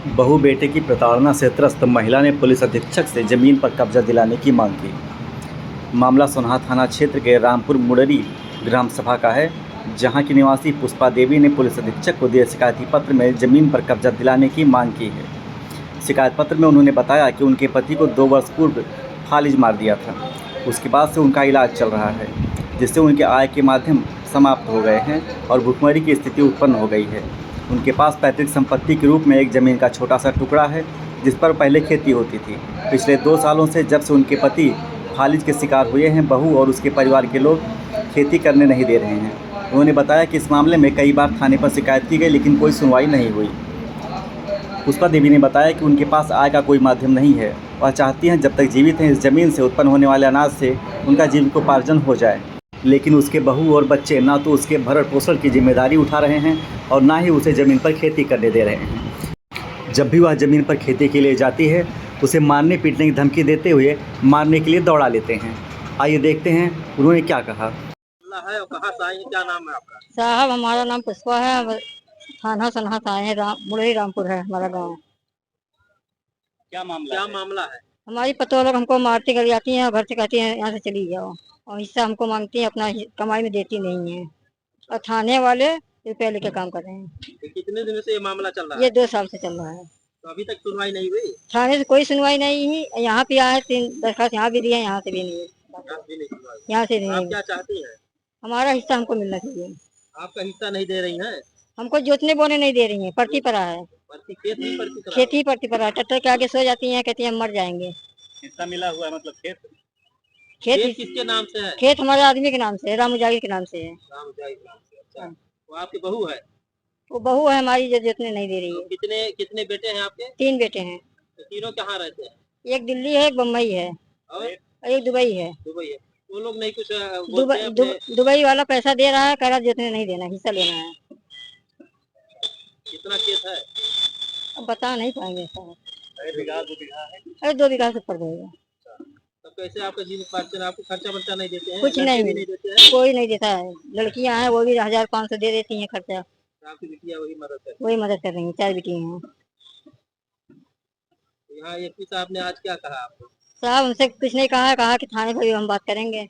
बहू बेटे की प्रताड़ना से त्रस्त महिला ने पुलिस अधीक्षक से जमीन पर कब्जा दिलाने की मांग की। मामला सोनहा थाना क्षेत्र के रामपुर मुड़री ग्राम सभा का है, जहां की निवासी पुष्पा देवी ने पुलिस अधीक्षक को दिए शिकायती पत्र में जमीन पर कब्जा दिलाने की मांग की है। शिकायत पत्र में उन्होंने बताया कि उनके पति को 2 वर्ष पूर्व फालिज मार दिया था। उसके बाद से उनका इलाज चल रहा है, जिससे उनके आय के माध्यम समाप्त हो गए हैं और भुखमरी की स्थिति उत्पन्न हो गई है। उनके पास पैतृक संपत्ति के रूप में एक ज़मीन का छोटा सा टुकड़ा है, जिस पर पहले खेती होती थी। पिछले 2 सालों से जब से उनके पति फालिज के शिकार हुए हैं, बहू और उसके परिवार के लोग खेती करने नहीं दे रहे हैं। उन्होंने बताया कि इस मामले में कई बार थाने पर शिकायत की गई, लेकिन कोई सुनवाई नहीं हुई। पुष्पा देवी ने बताया कि उनके पास आय का कोई माध्यम नहीं है। वह चाहती हैं जब तक जीवित हैं इस ज़मीन से उत्पन्न होने वाले अनाज से उनका जीविकोपार्जन हो जाए, लेकिन उसके बहू और बच्चे ना तो उसके भरण पोषण की जिम्मेदारी उठा रहे हैं और ना ही उसे ज़मीन पर खेती करने दे रहे हैं। जब भी वह ज़मीन पर खेती के लिए जाती है, उसे मारने पीटने की धमकी देते हुए मारने के लिए दौड़ा लेते हैं। आइए देखते हैं उन्होंने क्या कहा। है और कहाँ से आई हैं? क्या नाम है आपका? साहब हमारा नाम पुष्पा है। थाना सन्हा से आए हैं। मुरई रामपुर है हमारा गांव। क्या मामला है? हमारी पतोह लोग हमको मारती गली आती हैं और घर से कहती हैं यहाँ से चली जाओ, और हिस्सा हमको मांगती हैं, अपना कमाई में देती नहीं है। और थाने वाले रुपये लेके काम कर रहे हैं। तो कितने दिनों से ये मामला चल रहा ये है? 2 साल से चल रहा है। तो अभी तक सुनवाई नहीं हुई? थाने से कोई सुनवाई नहीं हुई। यहाँ पे आए 3 दरखास्त यहाँ भी दिए, यहाँ से भी नहीं यहाँ भी नहीं सुनवाई हुई। यहाँ से आप नहीं। क्या चाहती हैं? हमारा हिस्सा हमको मिलना चाहिए। आपका हिस्सा नहीं दे रही हैं? हमको जोतने बोने नहीं दे रही है, पर्ची पर है। प्रति खेत भी प्रति करा खेती पर्ची पर है। ट्रैक्टर के आगे सो जाती है, कहती है हम मर जाएंगे। हिस्सा मिला हुआ है, मतलब खेत खेत खेत किसके नाम से है? खेत हमारे आदमी के नाम से है, रामू जागी के नाम से है। राम जाई के नाम से। अच्छा, वो आपकी बहू है? वो बहू है हमारी जो जोतने नहीं दे रही तो है। कितने कितने बेटे हैं आपके? 3 बेटे हैं। तो तीनों कहाँ रहते हैं? एक दिल्ली है, एक बम्बई है और और एक दुबई है। दुबई है। वो लोग नहीं कुछ बोलते हैं अपने? दुबई वाला पैसा दे रहा है, कह रहा जोतने नहीं देना, हिस्सा लेना है। कितना खेत है? अब बता नहीं पाएंगे साहब। अरे बीघा 2 बीघा है? अरे 2 बीघा से ऊपर देगा। तब कैसे आपका जीविकोपार्जन? आपको खर्चा वर्चा नहीं देते हैं? कुछ लड़के नहीं, भी नहीं देते हैं? कोई नहीं देता है। लड़कियां हैं, वो भी 1500 दे देती हैं खर्चा। आपकी बिटिया वही मदद करती वही मदद कर रही है। 4 बेटी हैं। है। यहाँ एसपी साहब ने आज क्या कहा आपको? साहब हमसे कुछ नहीं कहा है, कहा कि थाने पर भी हम बात करेंगे।